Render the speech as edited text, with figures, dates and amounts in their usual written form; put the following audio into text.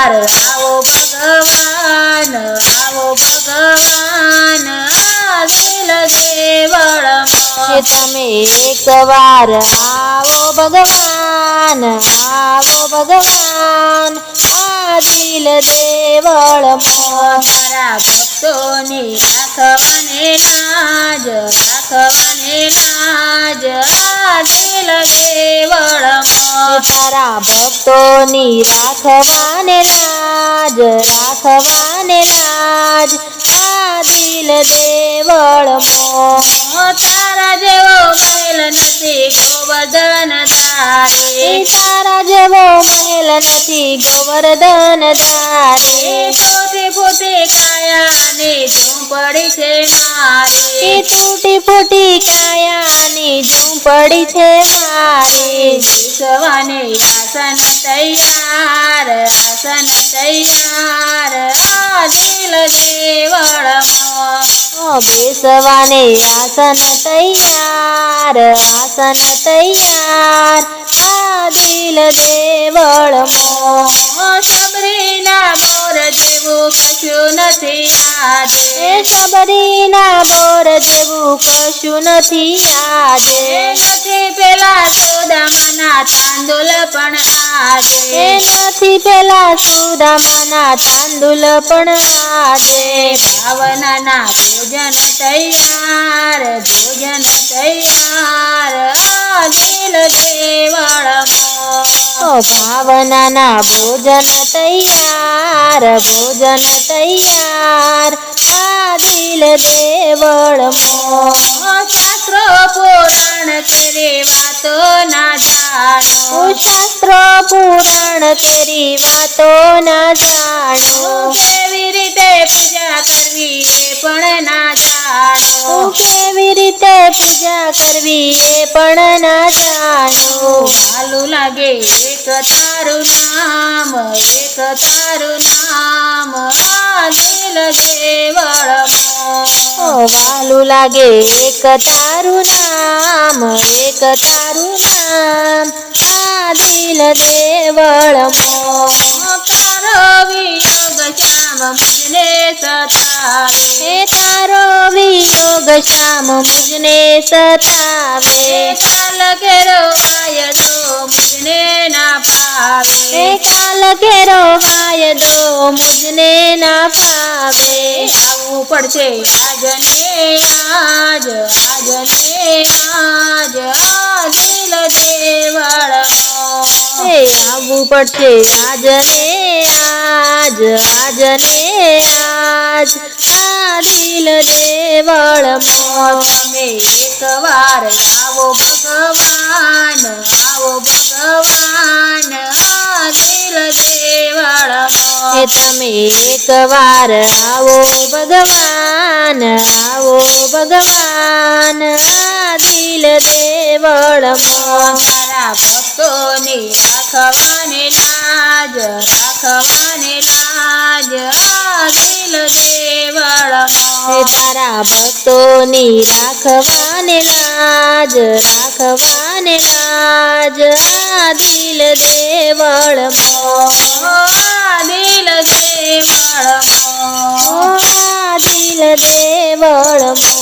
એકવાર આવો ભગવાન, આવો ભગવાન આ દિલ દેવળમાં. તમે એકવાર આવો ભગવાન, આવો ભગવાન આ દિલ દેવળમાં. તારા ભક્તોની રાખવાને લાજ, રાખવાને લાજ આ દિલ દેવળમાં. તારા ભક્તોની રાખવાને લાજ, રાખવાને લાજ આ દિલ દેવળમાં. તારા જેવો મહેલ નથી ગોવર્ધન ધારે, તારા જેવો મહેલ નથી ગોવર્ધન ધારે. તૂટી ફૂટી કાયાની ઝૂંપડી છે મારી, તૂટી ફૂટી કાયાની ઝૂંપડી છે મારી. બેસવાને આસન તૈયાર, આસન તૈયાર આ દિલ દેવળમાં. બેસવાને આસન તૈયાર, આસન તૈયાર આ દિલ દેવળમાં. સબરીના બોર જેવું કશું નથી આજે, સબરીના બોર જેવું કશું નથી આજે. નથી પેલા સુદામાના તાંદુલ પણ આજે, નથી પેલા સુદામાના તાંદુલ પણ આજે. ભાવનાના ભોજન તૈયાર, ભોજન તૈયાર આ દિલ દેવળમાં. ભાવનાના ભોજન તૈયાર, ભોજન તૈયાર આ દિલ દેવળમાં. શાસ્ત્રો પુરાણ તેરી વાતો ના જાણો, શાસ્ત્રો પુરાણ તેરી વાતો ના જાણો. કેવી રીતે પૂજા કરવી એ પણ ના જાણો, કેવી રીતે પૂજા કરવી એ પણ ના જાણો. ભાલું લાગે એક તારું નામ, એક તારું નામ આ દિલ દેવળમાં. વાલું લાગે એક તારું નામ, એક તારું નામ આ દિલ દેવળમાં. તારો વિયોગ શ્યામ મુજને સતાવે, તારો વિયોગ શ્યામ મુજને સતાવે. કાલ કેરો વાયદો મુજને ના પાવે, કાલ કેરો વાયદો મુજને ના ફાવે. આવવું પડશે આજને આજ, આજને આજ આ દિલ દેવળમાં. આવવું પડશે આજને આજ, આજને આજ આ દિલ દેવળમાં. તમે એકવાર આવો ભગવાન, આવો ભગવાન આ દિલ દેવળમાં. તમે એકવાર આવો ભગવાન, આવો ભગવાન આ દિલ દેવળમાં. તારા ભક્તોની રાખવાને લાજ, રાખવાને લાજ આ દિલ દેવળમાં. તારા ભક્તોની રાખવાને લાજ, રાખવાને લાજ આ દિલ દેવળમાં. આ દિલ દેવળમાં. આ દિલ દેવળમાં.